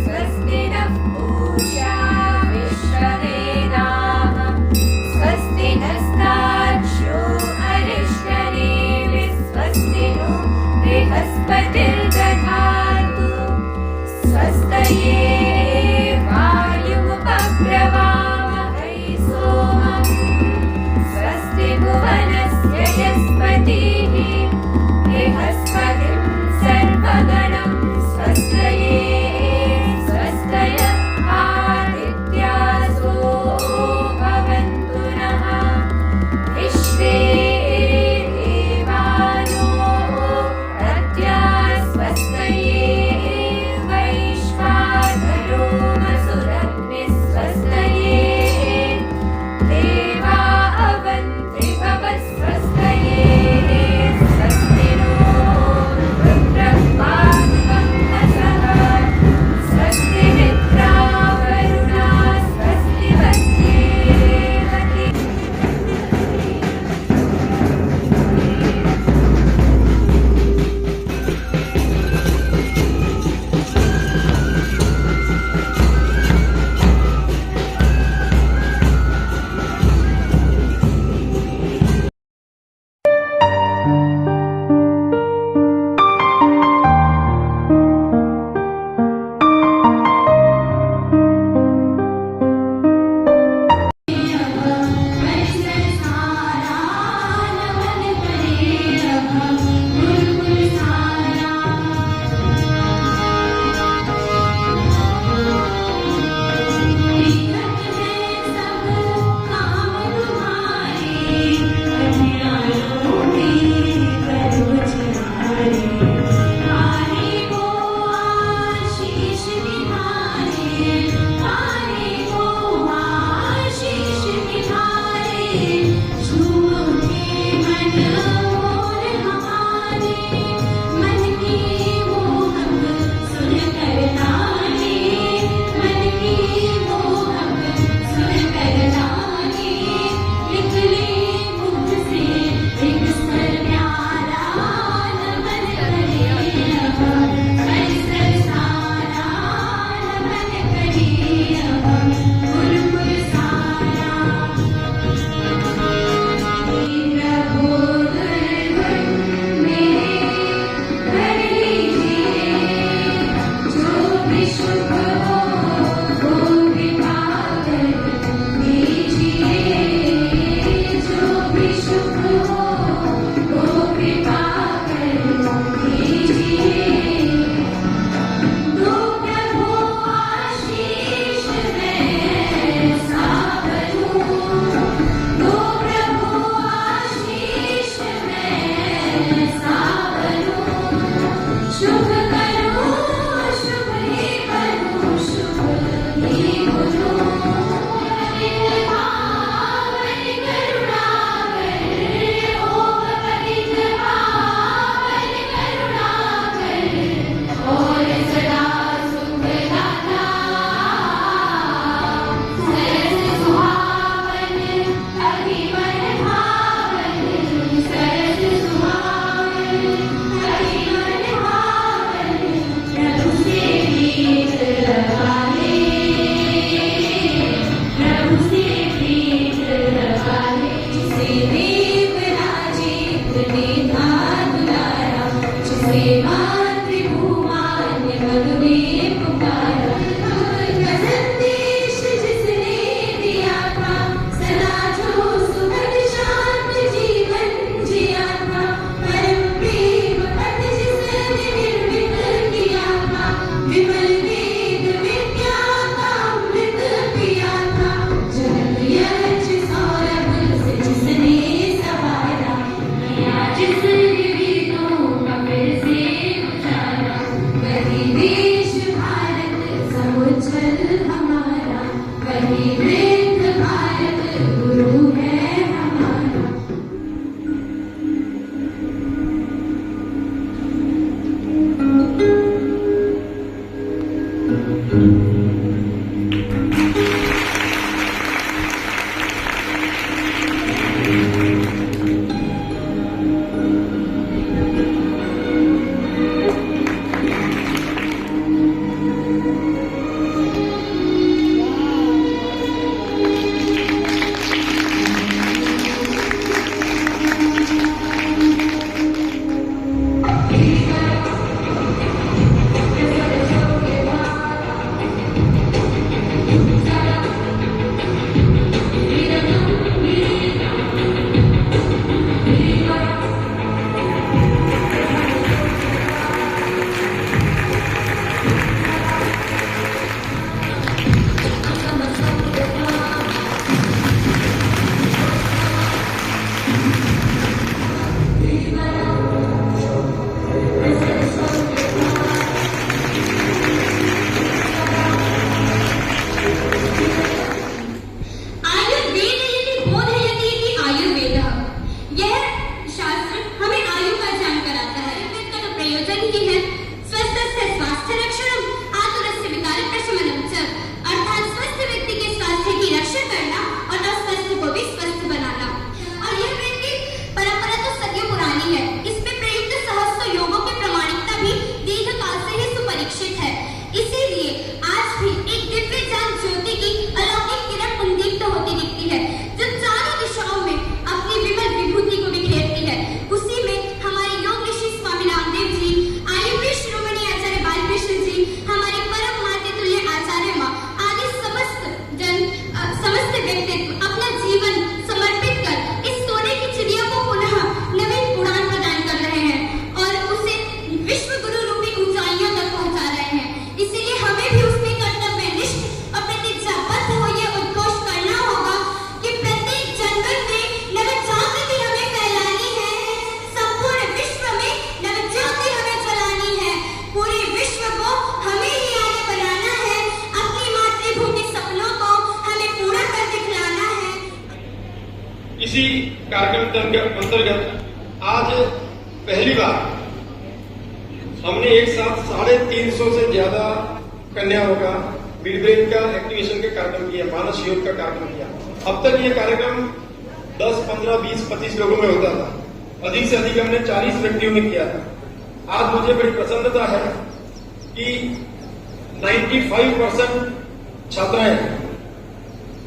स्वस्ति नः पूषा विश्ववेदाः स्वस्ति नस्तार्क्ष्यो अरिष्टनेमिः स्वस्ति नो बृहस्पतिर्दधातु स्वस्तये वायुमुपब्रवामहै सोमम् स्वस्ति भुवनस्य यस्पतिः बृहस्पतिं सर्वगणं स्वस्तये स्वस्तय आदित्यासो भवन्तु नः विश्वे देवानो प्रत्यास इसी कार्यक्रम के अंतर्गत आज पहली बार हमने एक साथ 350 से ज्यादा कन्याओं का मिडब्रेन का एक्टिवेशन का कार्यक्रम किया, मानस योग का कार्यक्रम किया। अब तक ये कार्यक्रम 10, 15, 20, 25 लोगों में होता था, अधिक से अधिक हमने 40 व्यक्तियों में किया था। आज मुझे बड़ी प्रसन्नता है कि 95% छात्राएं,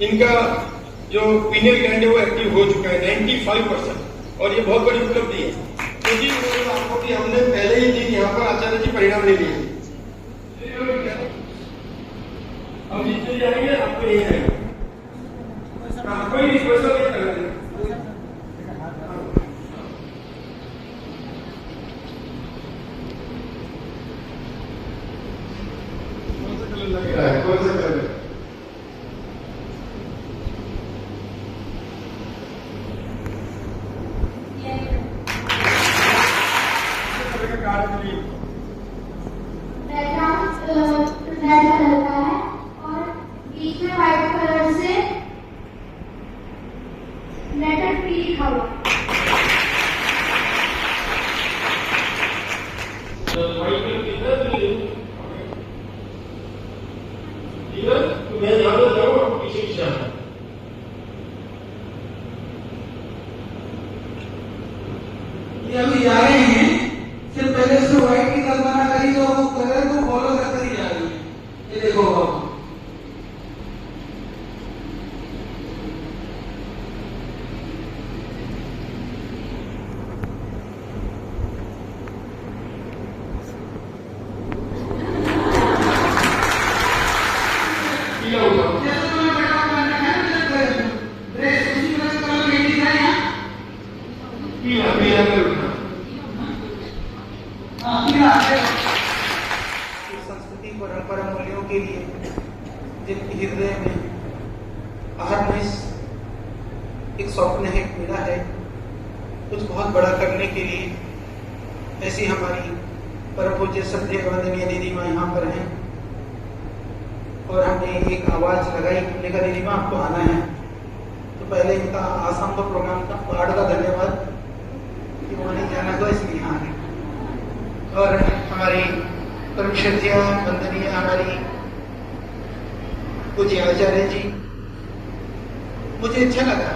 इनका जो पीनियल ग्लैंड है वो एक्टिव हो चुका है 95%, और ये बहुत बड़ी उपलब्धि है क्योंकि आपको कि हमने पहले ही दिन यहाँ पर आचार्य जी परिणाम ले लिए। हम जितने जाएंगे आपको यही है, कोई स्पेशल नहीं करेंगे। कौन सा कलर लग रहा है, कौन सा कलर? अभी जा रहे हैं, सिर्फ पहले से व्हाइट की कल्पना करी तो वो कलर को फॉलो करते ही जा रही है। ये देखो बाबा, संस्कृति परंपरा मूल्यों के लिए जिनके हृदय में अहरनिश एक स्वप्न है, एक पीड़ा है, कुछ बहुत बड़ा करने के लिए, ऐसी हमारी परम पूज्य श्रद्धेय वंदनीय दीदी माँ यहाँ पर हैं और हमने एक आवाज लगाई, हमने कहा दीदी माँ आपको आना है। तो पहले इनका आसाम का प्रोग्राम था, बाढ़ का धन्यवाद कि उन्होंने जाना तो इसलिए यहाँ आए। और हमारी परम श्रद्धेय वंदनीय हमारी पूज्य आचार्य जी, मुझे अच्छा लगा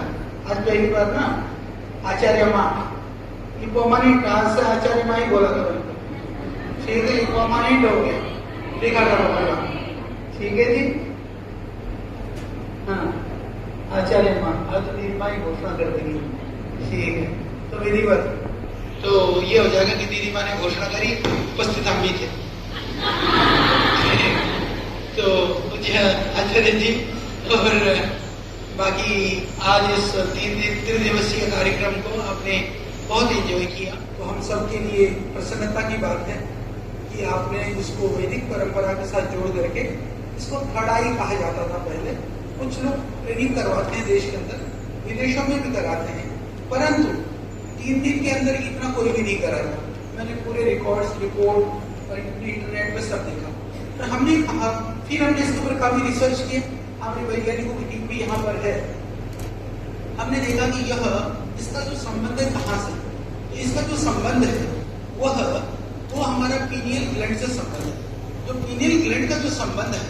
आज पहली बार ना आचार्य माँ, ये परमानेंट आज से आचार्य माँ ही बोला करो, ठीक है, परमानेंट हो गया, देखा करो बोला, ठीक है जी। हाँ आचार्य माँ, आज तो माँ ही घोषणा कर देगी, ठीक है। तो विधिवत तो ये हो जाएगा कि दीदी माँ ने घोषणा करी, उपस्थित हम भी थे। तो मुझे आचार्य जी और बाकी आज इस 3 दिवसीय कार्यक्रम को आपने बहुत एंजॉय किया, तो हम सबके लिए प्रसन्नता की बात है कि आपने इसको वैदिक परंपरा के साथ जोड़ करके, इसको थर्ड आई कहा जाता था पहले, कुछ लोग ट्रेनिंग करवाते हैं देश के अंदर, विदेशों में भी कराते हैं, परंतु 3 दिन के अंदर इतना कोई कोई भी नहीं कराया। मैंने पूरे रिकॉर्ड्स, रिपोर्ट और इंटरनेट पे सब देखा। तो हमने कहा, फिर हमने इसके ऊपर काफी रिसर्च किए, हमारे वैज्ञानिकों की टीम भी यहाँ पर है। हमने देखा कि इसका जो संबंध है कहाँ से, तो इसका जो संबंध है वो हमारा पीनियल ग्लैंड से संबंध है। जो पीनियल ग्लैंड का जो संबंध है,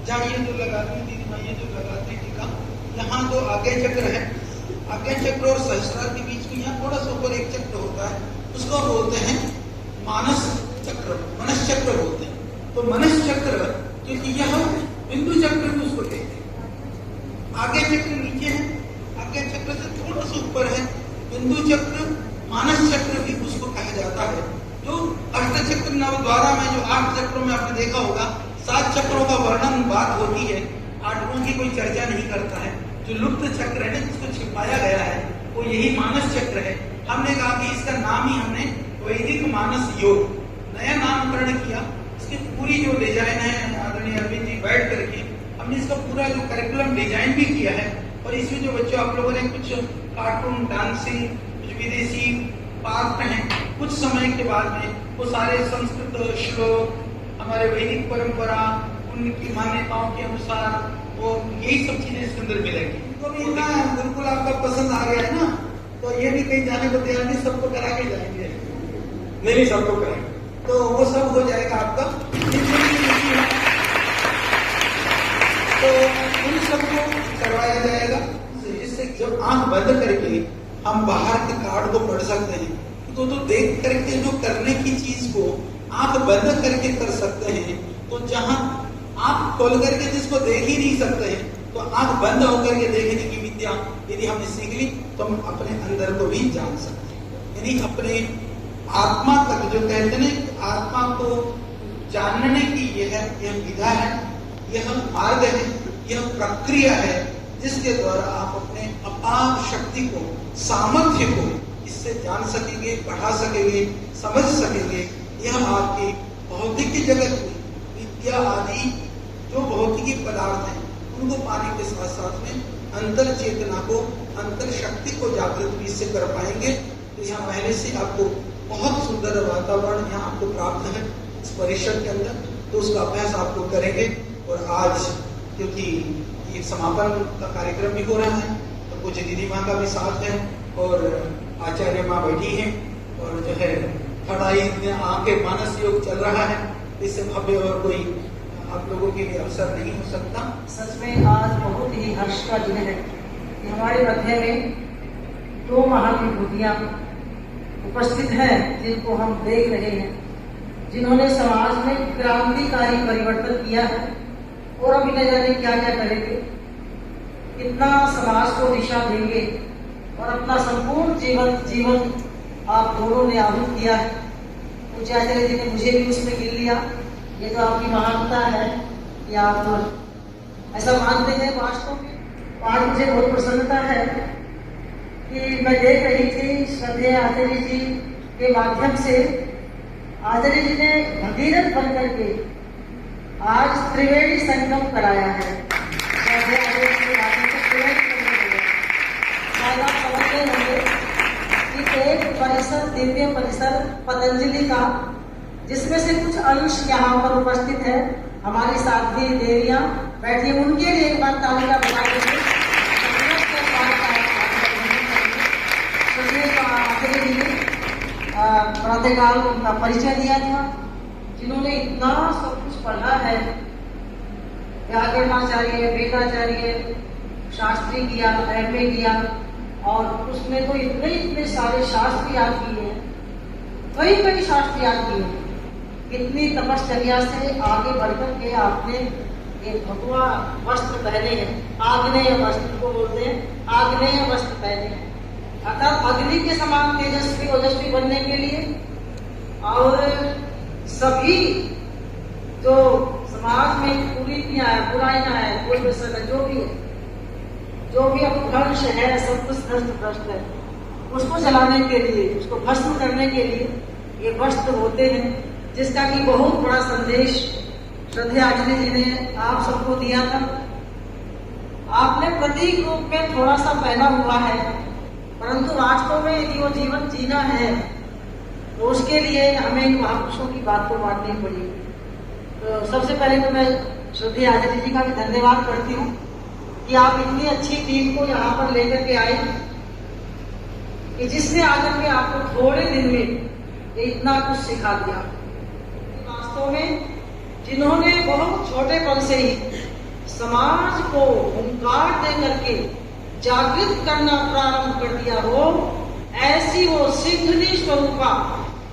जहाँ ये जो लगाती दीदी माँ, ये जो लगाती टीका, यहाँ जो आज्ञा चक्र है, आज्ञा चक्र और सहस्रार के बीच में यहाँ थोड़ा सा ऊपर एक चक्र होता है, उसको बोलते हैं मानस चक्र, मनस चक्र बोलते हैं। तो मनस चक्र, क्योंकि यह बिंदु चक्र भी उसको कहते हैं। आज्ञा चक्र नीचे है, आज्ञा चक्र से थोड़ा सा ऊपर है बिंदु चक्र, मानस चक्र भी उसको कहा जाता है। जो अष्ट चक्र नवद्वारा में जो 8 चक्रों में आपने देखा होगा, 7 चक्रों का वर्णन बात होती है, 8वां की कोई चर्चा नहीं करता है। जो लुप्त चक्र है, जिसको छिपाया गया है, वो यही मानस चक्र है। हमने कहा कि इसका नाम ही हमने वैदिक मानस योग नया नामकरण किया। इसकी पूरी जो डिजाइन है, आदरणीय अरविंद जी बैठ करके हमने इसका पूरा जो करिकुलम डिजाइन भी किया है। और इसमें जो बच्चों आप लोगों ने कुछ कार्टून, डांसिंग, कुछ विदेशी पार्ट हैं, कुछ समय के बाद में वो सारे संस्कृत श्लोक, हमारे वैदिक परंपरा, उनकी मान्यताओं के अनुसार, और यही सब चीजें इसके अंदर मिलेंगी। तो बिल्कुल आपका पसंद आ गया है ना, तो ये भी कहीं जाने को तैयार नहीं, सबको करा के जाएंगे। नहीं, सबको करेंगे, तो वो सब हो जाएगा आपका। तो उन सबको करवाया जाएगा। इससे जब आंख बंद करके हम बाहर के कार्ड को पढ़ सकते हैं, तो देख करके जो करने की चीज को आंख बंद करके कर सकते हैं। तो जहां आंख खोल करके जिसको देख ही नहीं सकते हैं, तो आंख बंद होकर के देखने की विद्या यदि हमने सीख ली, तो हम अपने अंदर को भी जान सकते हैं। यानी अपने आत्मा तक, जो कहते हैं आत्मा को जानने की यह विधा है, यह मार्ग है, यह प्रक्रिया है, जिसके द्वारा आप अपने अपार शक्ति को, सामर्थ्य को इससे जान सकेंगे, बढ़ा सकेंगे, समझ सकेंगे। यह आपकी भौतिक जगत में विद्या आदि जो भौतिकी पदार्थ हैं, उनको पाने के साथ साथ में अंतर चेतना को, अंतर शक्ति को जागृत भी इससे कर पाएंगे। तो यहाँ पहले से आपको बहुत सुंदर वातावरण यहाँ आपको प्राप्त है इस परिसर के अंदर, तो उसका अभ्यास आपको करेंगे। और आज क्योंकि ये समापन का कार्यक्रम भी हो रहा है, तो कुछ दीदी माँ का भी साथ है और आचार्य माँ बैठी हैं, और जो है खड़ाई आके मानस योग चल रहा है। इससे भव्य और कोई आप लोगों के लिए अवसर नहीं हो सकता। सच में आज बहुत ही हर्ष का दिन है कि हमारे मध्य में 2 महान विभूतियां उपस्थित हैं, जिनको हम देख रहे हैं, जिन्होंने समाज में क्रांतिकारी परिवर्तन किया है और अभी न जाने क्या क्या करेंगे, कितना समाज को दिशा देंगे, और अपना संपूर्ण जीवन आप दोनों ने आहूत किया है। पूज्य आचार्य जी ने मुझे भी उसमें गिन लिया। ये तो आपकी महानता है कि आप ऐसा मानते हैं। वास्तव में आज मुझे बहुत प्रसन्नता है कि मैं देख रही थी श्रद्धेय आचार्य जी के माध्यम से, आचार्य जी ने भगीरथ बन करके आज त्रिवेणी संगम कराया है। श्रद्धेय आचार्य जी के माध्यम से त्रिवेणी संगम कराया। शायद आप समझ गए होंगे कि एक परिसर, दिव्य परिसर पतंजलि का, जिसमें से कुछ अंश यहाँ पर उपस्थित है। हमारी साध्वी देवियां बैठी, उनके लिए एक बार तालिका बजा देंगे। प्रातःकाल उनका परिचय दिया था, जिन्होंने इतना सब कुछ पढ़ा है, व्याकरणाचार्य, वेदाचार्य, शास्त्री किया, एमए किया, और उसमें तो इतने सारे शास्त्र याद किए हैं, कई शास्त्र याद किए हैं। इतनी तपश्चर्या से आगे बढ़कर के आपने एक भगवा वस्त्र पहने हैं, आग्नेय वस्त्र को बोलते हैं, आग्नेय वस्त्र पहने हैं, अर्थात अग्नि के समान तेजस्वी ओजस्वी बनने के लिए। और सभी जो समाज में कुरीतियां है, बुराइयां है, जो भी अपभ्रंश है, सब कुछ भ्रष्ट है, उसको जलाने के लिए, उसको भस्म करने के लिए ये वस्त्र होते हैं, जिसका कि बहुत बड़ा संदेश श्रद्धेय आचार्य जी ने आप सबको दिया था। आपने प्रतीक रूप में थोड़ा सा पहना हुआ है, परंतु वास्तव में यदि वो जीवन जीना है तो उसके लिए हमें इन महापुरुषों की बात को बांटनी पड़ी। तो सबसे पहले तो मैं श्रद्धेय आचार्य जी का भी धन्यवाद करती हूँ कि आप इतनी अच्छी टीम को यहाँ पर लेकर के आए कि जिसने आकर के आपको थोड़े दिन में ये इतना कुछ सिखा दिया। वास्तव में जिन्होंने बहुत छोटेपन से ही समाज को हुंकार दे करके जागृत करना प्रारंभ कर दिया हो, ऐसी वो सिद्धि स्वरूपा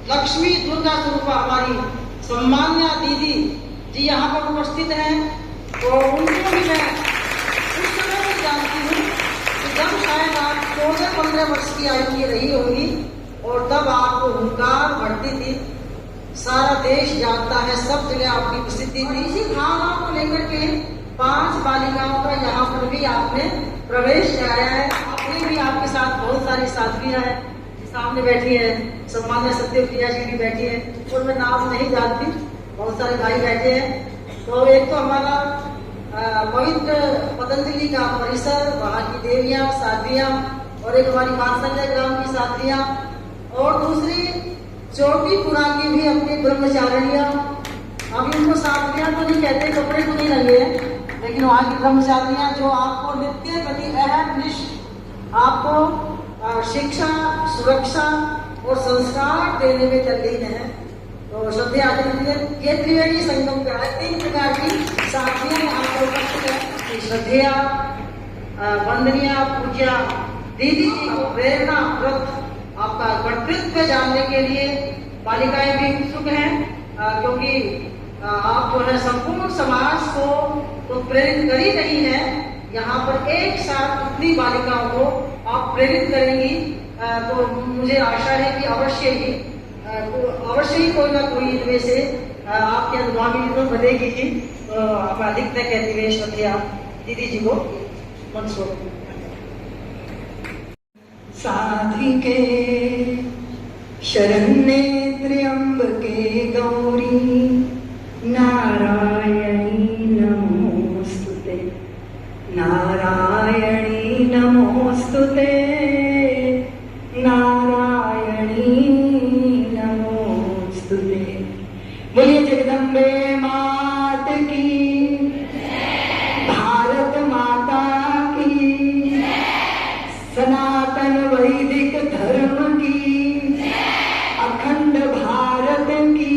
लक्ष्मी दुर्गा स्वरूपा हमारी सम्मान्या दीदी जी यहाँ पर उपस्थित हैं। तो उनको भी मैं उस समय से जानती हूँ कि जब शायद आप 14-15 वर्ष की आयु की रही होगी और तब आपको हुंकार बढ़ती थी, सारा देश जानता है, सब जगह आपकी प्रसिद्धि थी। इसी भावना को लेकर के 5 बालिकाओं का यहाँ पर भी आपने प्रवेश कराया है। आपने भी, आपके साथ बहुत सारी साथियां हैं, सामने बैठी है, सम्मान्य सत्यप्रिया जी भी बैठी है और मैं नाम नहीं जानती, बहुत सारे भाई बैठे हैं। तो एक तो हमारा पवित्र पतंजलि का परिसर, वहाँ की देवियाँ साध्वियाँ और एक हमारी मानसंजय ग्राम की साध्वियाँ और दूसरी चोटीपुरा की भी अपनी ब्रह्मचारिणियाँ। अभी उनको साध्वियाँ तो नहीं कहते, कपड़े तो नहीं लगे हैं, लेकिन वहाँ की ब्रह्मचारिणियाँ जो आपको नित्य प्रति अहर्निश आपको शिक्षा, सुरक्षा और संस्कार देने में तल्लीन है। तो श्रद्धेय आचार्य जी ये त्रिवेणी संगम का है, 3 प्रकार की साथियां यहाँ पर उपस्थित है। श्रद्धेया, वंदनीय, पूज्या दीदी जी को प्रेरणा प्रद आपका कर्तृत्व जानने के लिए बालिकाएं भी उत्सुक हैं, क्योंकि आप जो है संपूर्ण समाज को तो प्रेरित कर ही रही है, यहाँ पर एक साथ इतनी बालिकाओं को आप प्रेरित करेंगी। तो मुझे आशा है कि अवश्य ही कोई ना कोई इनमें से आपके अनुगामी तो बनेगी ही। तो आप अधिकतर कहती हुए श्रद्धेया दीदी जी को मंच साधिके शरण्ये त्र्यंबके गौरी नारायणी नमोस्तुते, नारायणी नमोस्तुते, नारायणी नमोस्तुते। बोलिए जगदम्बे मात की, भारत माता की, सनातन वैदिक धर्म की, अखंड भारत की,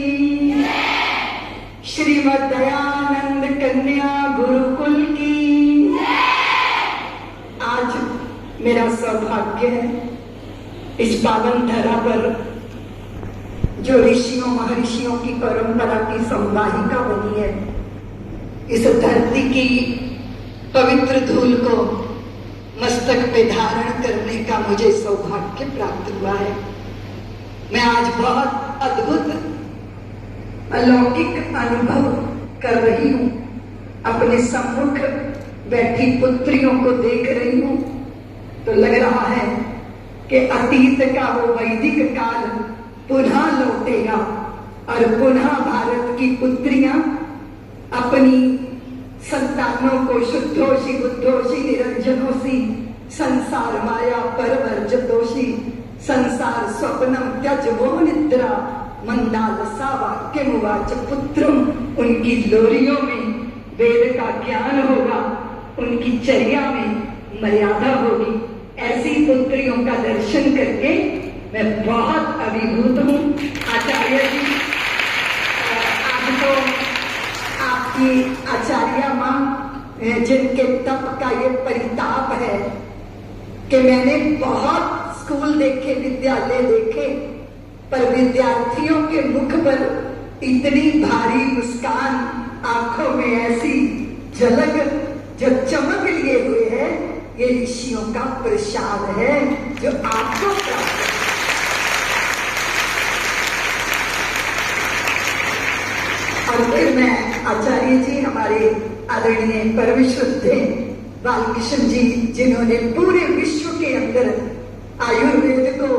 श्रीमद् दयानंद कन्या गुरुकुल की। आज मेरा सौभाग्य है इस पावन धरा पर जो ऋषियों महर्षियों की परंपरा की संवाहिका बनी है, इस धरती की पवित्र धूल को मस्तक पे धारण करने का मुझे सौभाग्य प्राप्त हुआ है। मैं आज बहुत अद्भुत अलौकिक अनुभव कर रही हूँ। अपने सम्मुख बैठी पुत्रियों को देख रही हूँ तो लग रहा है कि अतीत का वो वैदिक काल पुनः लौटेगा और पुनः भारत की पुत्रियां अपनी संतानों को शुद्धोषी बुद्धोषी निरंजनोषी संसार माया परवर्जतोषी संसार स्वप्नम त्यज वो निद्रा मंदालसा वाक्यमुवाच पुत्रम, उनकी लोरियों में वेद का ज्ञान होगा, उनकी चर्या में मर्यादा होगी। ऐसी पुत्रियों का दर्शन करके मैं बहुत अभिभूत हूँ। आचार्य जी, आज तो आपकी आचार्य माँ जिनके तप का ये परिताप है कि मैंने बहुत स्कूल देखे, विद्यालय देखे, पर विद्यार्थियों के मुख पर इतनी भारी मुस्कान, आंखों में ऐसी झलक जो चमक लिए हुए है, ये ऋषियों का प्रसाद है जो आपको प्राप्त है। और फिर मैं आचार्य जी, हमारे आदरणीय परम श्रद्धेय बालकृष्ण जी, जिन्होंने पूरे विश्व के अंदर आयुर्वेद को,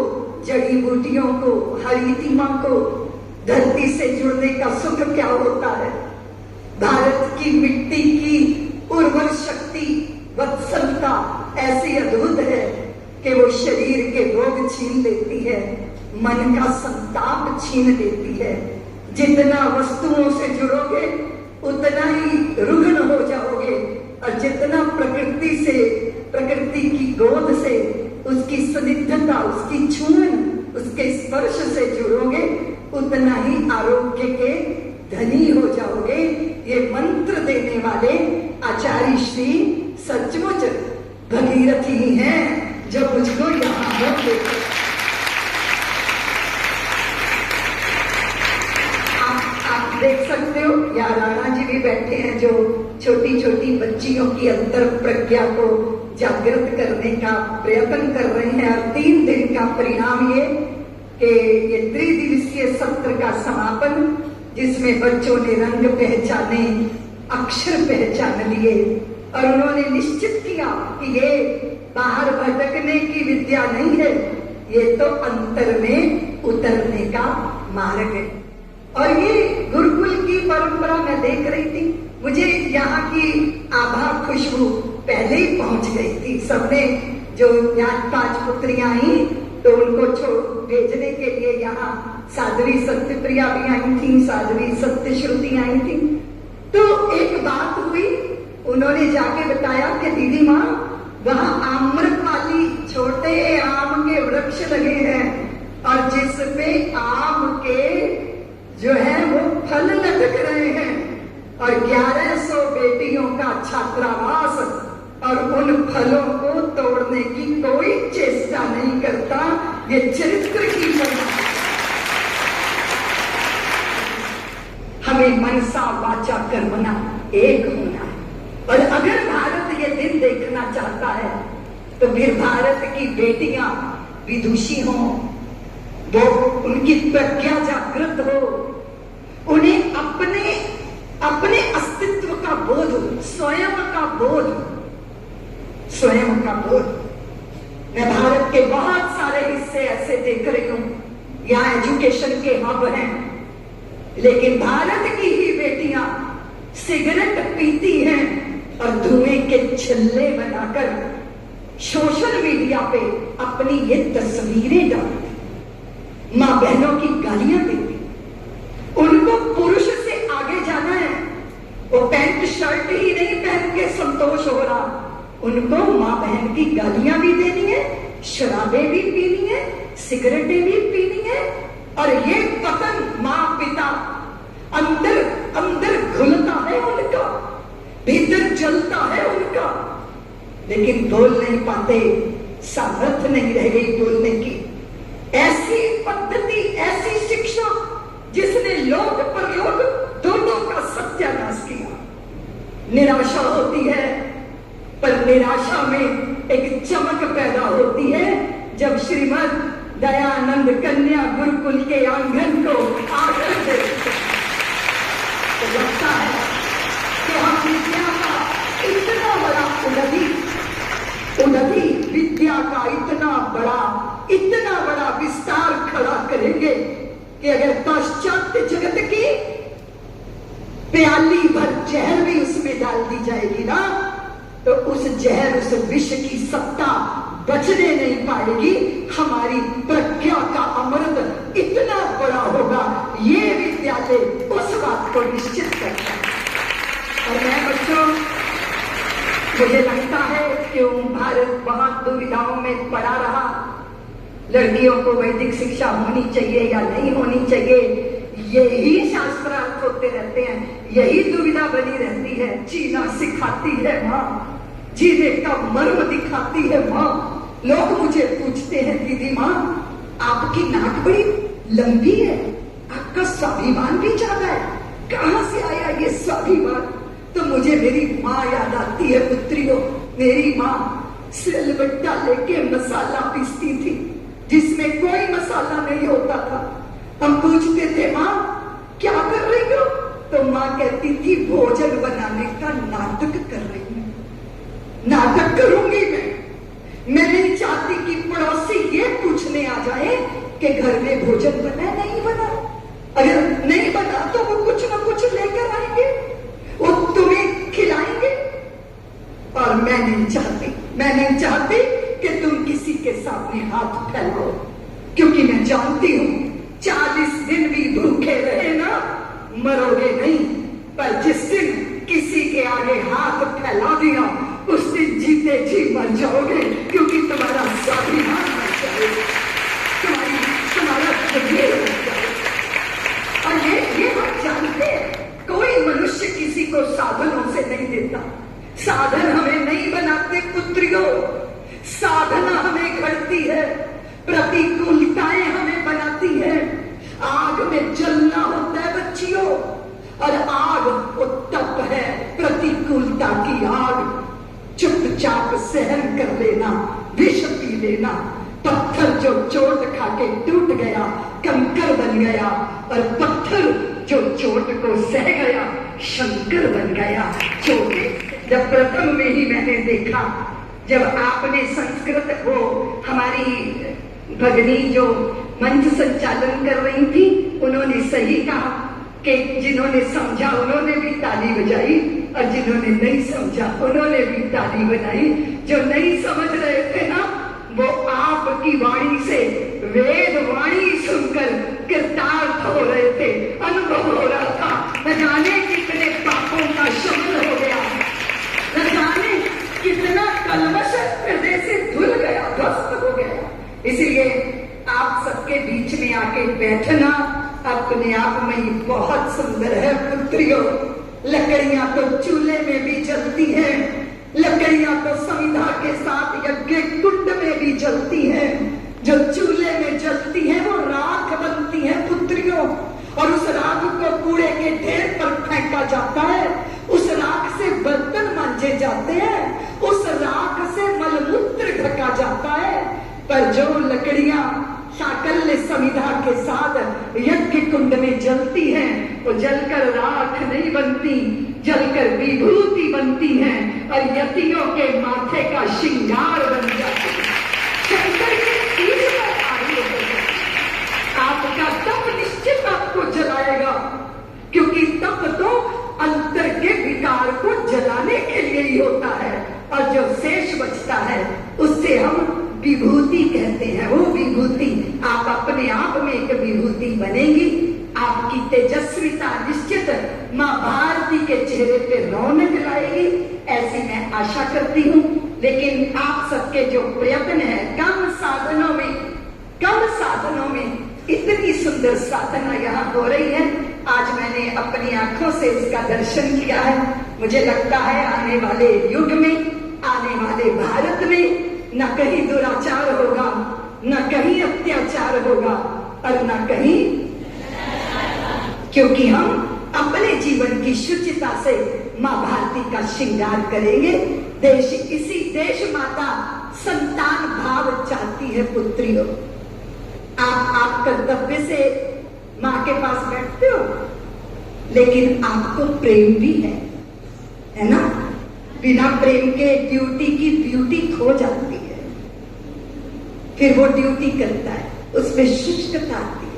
जड़ी बूटियों को, हरितिमा को, धरती से जुड़ने का सुख क्या होता है, भारत की मिट्टी की उर्वर शक्ति, वत्सलता ऐसी अद्भुत है कि वो शरीर के रोग छीन लेती है, मन का संताप छीन लेती है। जितना वस्तुओं से जुड़ोगे उतना ही रुग्ण हो जाओगे, और जितना प्रकृति से, प्रकृति की गोद से, उसकी स्निग्धता, उसकी छून, उसके स्पर्श से जुड़ोगे उतना ही आरोग्य के धनी हो जाओगे। ये मंत्र देने वाले आचार्य श्री सचमुच भगीरथ ही हैं जो मुझको यहाँ पर देखे। आप देख सकते हो, या राणा जी भी बैठे हैं जो छोटी छोटी बच्चियों की अंतर प्रज्ञा को जागृत करने का प्रयत्न कर रहे हैं। और 3 दिन का परिणाम ये कि ये त्रिदिवसीय सत्र का समापन, जिसमें बच्चों ने रंग पहचाने, अक्षर पहचान लिए, और उन्होंने निश्चित किया कि ये बाहर भटकने की विद्या नहीं है, ये तो अंतर में उतरने का मार्ग है। और ये गुरुकुल की परंपरा मैं देख रही थी, मुझे यहाँ की आभा खुशबू पहले ही पहुंच गई थी। सबने जो यहाँ 5 पुत्रियां आई तो उनको भेजने के लिए यहाँ साध्वी सत्यप्रिया भी आई थी, साध्वी सत्यश्रुति आई थी। तो एक बात हुई, उन्होंने जाके बताया कि दीदी माँ, वहाँ आम्रपाली छोटे आम के वृक्ष लगे हैं, और जिसपे आम के जो है वो फल लटक रहे हैं, और 1100 बेटियों का छात्रावास, और उन फलों को तोड़ने की कोई चेष्टा नहीं करता। ये चरित्र की परंपरा। हमें मनसा वाचा कर्मणा एक होना है, और अगर भारत ये दिन देखना चाहता है तो फिर भारत की बेटियां विदुषी हों, वो उनकी प्रज्ञा जागृत हो, उन्हें अपने अस्तित्व का बोध, स्वयं का बोध। मैं भारत के बहुत सारे हिस्से ऐसे देख रही हूं, यहाँ एजुकेशन के हब हैं, लेकिन भारत की ही बेटियां सिगरेट पीती हैं और धुएं के छल्ले बनाकर सोशल मीडिया पे अपनी ये तस्वीरें डालती, मां बहनों की गालियां देती। उनको पुरुष से आगे जाना है, वो पैंट शर्ट ही नहीं पहन के संतोष हो रहा, उनको मां बहन की गालियां भी देनी है, शराबें भी पीनी है, सिगरेटें भी पीनी है, और ये पतन मां पिता अंदर घुलता है उनका, भीतर जलता है उनका, लेकिन बोल नहीं पाते, सामर्थ्य नहीं रह गई बोलने की। ऐसी पद्धति, ऐसी शिक्षा जिसने लोक परलोक दोनों का सत्यानाश किया। निराशा होती है, पर निराशा में एक चमक पैदा होती है जब श्रीमद दयानंद कन्या गुरुकुल के आंगन को आकर देखते हैं, तो लगता है कि हम विद्या का इतना बड़ा उन्नति, विद्या का इतना बड़ा विस्तार खड़ा करेंगे कि अगर पाश्चात्य जगत की प्याली भर जहर भी उसमें डाल दी जाएगी ना, तो उस जहर, उस विष की सत्ता बचने नहीं पाएगी। हमारी प्रज्ञा का अमृत इतना बड़ा होगा, ये विद्यालय उस बात को निश्चित करता है। और मैं बच्चों, मुझे लगता है क्यों भारत बहुत दुविधाओं में पड़ा रहा, लड़कियों को वैदिक शिक्षा होनी चाहिए या नहीं होनी चाहिए, यही शास्त्रार्थ होते रहते हैं, यही दुविधा बनी रहती है। जीना सिखाती है माँ, जीने का मर्म दिखाती है माँ। लोग मुझे पूछते हैं, दीदी माँ आपकी नाक बड़ी लंबी है, आपका स्वाभिमान भी ज्यादा है, कहाँ से आया ये स्वाभिमान? तो मुझे मेरी माँ याद आती है पुत्रियों। मेरी माँ सिलबट्टा लेके मसाला पीसती थी, जिसमें कोई मसाला नहीं होता था। हम पूछते थे, माँ क्या कर रही हो? तो माँ कहती थी, भोजन बनाने का नाटक कर रही हूँ। नाटक करूंगी मैं नहीं चाहती कि पड़ोसी ये पूछने आ जाए कि घर में भोजन बना नहीं बना। अगर नहीं बना तो वो कुछ ना कुछ लेकर आएंगे, वो तुम्हें खिलाएंगे। और मैं नहीं चाहती कि तुम किसी के सामने हाथ फैलाओ, क्योंकि मैं जानती जानती हूँ 40 दिन भी भूखे रहे ना, मरोगे नहीं। पर जिस दिन किसी के आगे हाथ फैला दिया, उस दिन जीते जी मर जाओगे, क्योंकि तुम्हारा स्वाभिमान मर जाएगा, तुम्हारा शरीर मर जाएगा। और ये हम जानते हैं, कोई मनुष्य किसी को साधनों से नहीं देता। साधन हमें नहीं बनाते पुत्रियों, साधना हमें घड़ती है, प्रतिकूलताएं हमें बनाती है। आग में जलना होता है बच्चियों, और आग वो तप है, प्रतिकूलता की आग। चुपचाप सहन कर लेना, विष पी लेना। पत्थर जो चोट खा के टूट गया कंकर बन गया, और पत्थर जो चोट को सह गया शंकर बन गया। चोटें जब प्रथम में ही मैंने देखा, जब आपने संस्कृत वो हमारी भगनी जो मंच संचालन कर रही थी, उन्होंने सही कहा कि जिन्होंने समझा उन्होंने भी ताली बजाई, और जिन्होंने नहीं समझा उन्होंने भी ताली बजाई। जो नहीं समझ रहे थे ना, वो आपकी वाणी से, वेद वाणी सुनकर कृतार्थ हो रहे थे, अनुभव हो रहा था। न जाने कितने पापों का शमन हो गया, न जाने कितना कलमश हृदय से धुल गया, ध्वस्त हो गया। इसलिए आप सबके बीच में आके बैठना अपने आप में ही बहुत सुंदर है पुत्रियों। लकड़ियां तो चूल्हे में भी जलती हैं, लकड़ियां तो संविधा के साथ यज्ञ कुंड में भी जलती हैं। जो चूल्हे में जलती है वो राख बनती है पुत्रियों, और उस राख को कूड़े के ढेर पर फेंका जाता है। उस राख से बर्तन मांजे जाते हैं, उस राख से मलमूत्र ढका जाता है। पर जो लकड़ियां साकल्य समिधा के साथ यज्ञ कुंड में जलती हैं, वो जलकर राख नहीं बनती, जलकर विभूति बनती हैं, और यतियों के माथे का श्रृंगार बन जाती है। शंकर के तीर पर आगे आपका तप निश्चित आपको जलाएगा, क्योंकि तप तो अंतर के विकार को जलाने के लिए ही होता है, और जो शेष बचता है उससे हम विभूति कहते हैं। वो विभूति आप अपने आप में एक विभूति बनेगी। आपकी तेजस्विता निश्चित मां भारती के चेहरे पे रौनक लाएगी, ऐसी मैं आशा करती हूँ। लेकिन आप सबके जो प्रयत्न है, कम साधनों में इतनी सुंदर साधना यहाँ हो रही है। आज मैंने अपनी आंखों से इसका दर्शन किया है। मुझे लगता है आने वाले युग में, आने वाले भारत में न कहीं दुराचार होगा, न कहीं अत्याचार होगा, और न कहीं, क्योंकि हम अपने जीवन की शुचिता से मां भारती का श्रृंगार करेंगे। इसी देश माता संतान भाव चाहती है पुत्रियों। आप कर्तव्य से मां के पास बैठते हो, लेकिन आपको प्रेम भी है ना? बिना प्रेम के ड्यूटी की ब्यूटी खो जाती है। फिर वो ड्यूटी करता है, उसमें शुष्कता आती है।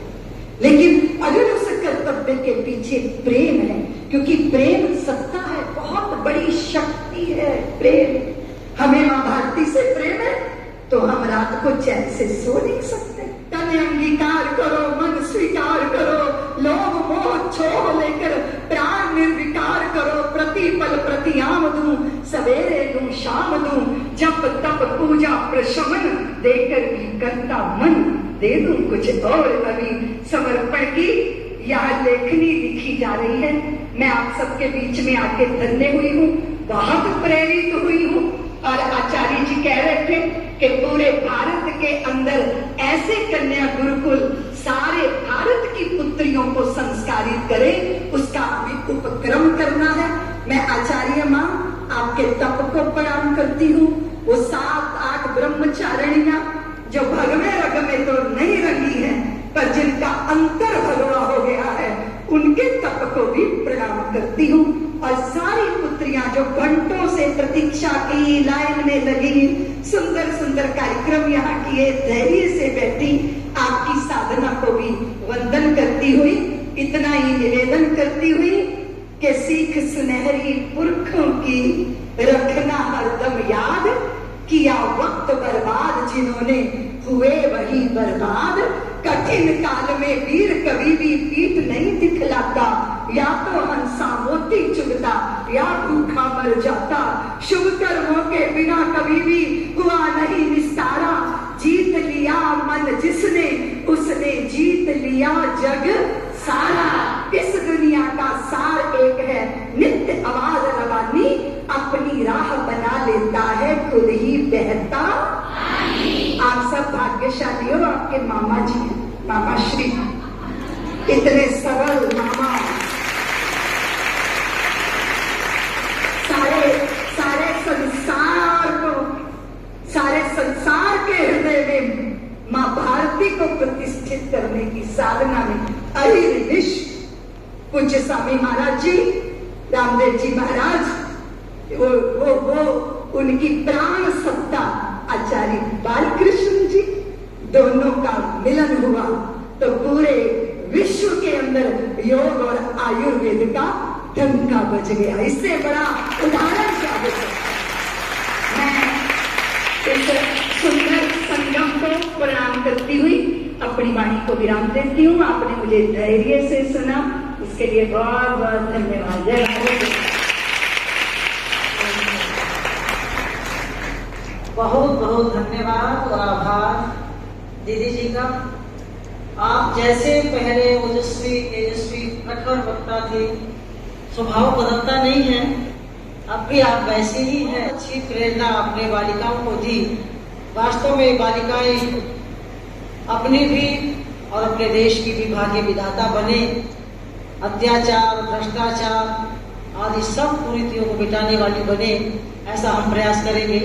लेकिन अगर उस कर्तव्य के पीछे प्रेम है, क्योंकि प्रेम सत्ता है, बहुत बड़ी शक्ति है प्रेम। हमें मां भारती से प्रेम है तो हम रात को चैन से सो नहीं सकते। तन अंगीकार करो, मन स्वीकार करो, लोभ मोह छोड़ लेकर प्राण निर्विकार करो। प्रतिपल प्रतियाम दूं, सवेरे दूं शाम दूं, जप तप पूजा प्रशमन, देकर भी करता मन, दे दूं कुछ और अभी। समर्पण की यह लेखनी लिखी जा रही है। मैं आप सबके बीच में आके धन्य हुई हूँ, बहुत प्रेरित हुई हूँ। और आचार्य जी कह रहे थे कि पूरे भारत के अंदर ऐसे कन्या गुरुकुल सारे भारत की पुत्रियों को संस्कारित करें, उसका हमें उपक्रम करना है। मैं आचार्य मां आपके तप को प्रणाम करती हूँ। वो 7-8 ब्रह्मचारिणियां जो भगवे रग में तो नहीं रंगी है, पर जिनका अंतर भगवा हो गया है, उनके तप को भी प्रणाम करती हूँ। और सारी पुत्रियां जो घंटों से प्रतीक्षा की, लाइन में लगी, सुंदर सुंदर कार्यक्रम यहाँ किए, धैर्य से बैठी, आपकी साधना को भी वंदन करती हुई, इतना ही निवेदन करती हुई कि सीख सुनहरी पुरखों की रखना हरदम याद, किया वक्त बर्बाद जिन्होंने हुए वही बर्बाद। कठिन काल में वीर कभी भी पीठ नहीं दिखलाता, या तो हंसा मोती चुगता या भूखा मर जाता। शुभ कर्मों के बिना कभी भी हुआ नहीं निस्तारा, जीत लिया मन जिसने उसने जीत लिया जग सारा। इस दुनिया का सार एक है, नित्य आवाज रवानी, अपनी राह बना लेता है खुद ही बहता। आप सब भाग्यशाली हो, आपके मामा जी हैं, मामा श्री, इतने सरल मामा। सारे संसार के हृदय में मां भारती को प्रतिष्ठित करने की साधना में अहिर्निश पूज्य स्वामी महाराज जी, रामदेव जी महाराज, वो उनकी प्राण सत्ता आचार्य बालकृष्ण जी, दोनों का मिलन हुआ तो पूरे विश्व के अंदर योग और आयुर्वेद का डंका बज गया। इससे बड़ा उदाहरण क्या हो सकता है। मैं इस सुंदर संगम को प्रणाम करती हुई अपनी वाणी को विराम देती हूँ। आपने मुझे धैर्य से सुना, इसके लिए बहुत बहुत धन्यवाद। जय भारत। बहुत बहुत धन्यवाद और आभार दीदी जी का। आप जैसे पहले ओजस्वी तेजस्वी प्रखर वक्ता थे, स्वभाव बदलता नहीं है, अब भी आप वैसे ही हैं। अच्छी प्रेरणा अपने बालिकाओं को दी। वास्तव में बालिकाएं अपनी भी और अपने देश की भी भाग्य विधाता बने। अत्याचार, भ्रष्टाचार आदि सब कुरीतियों को मिटाने वाली बने, ऐसा हम प्रयास करेंगे।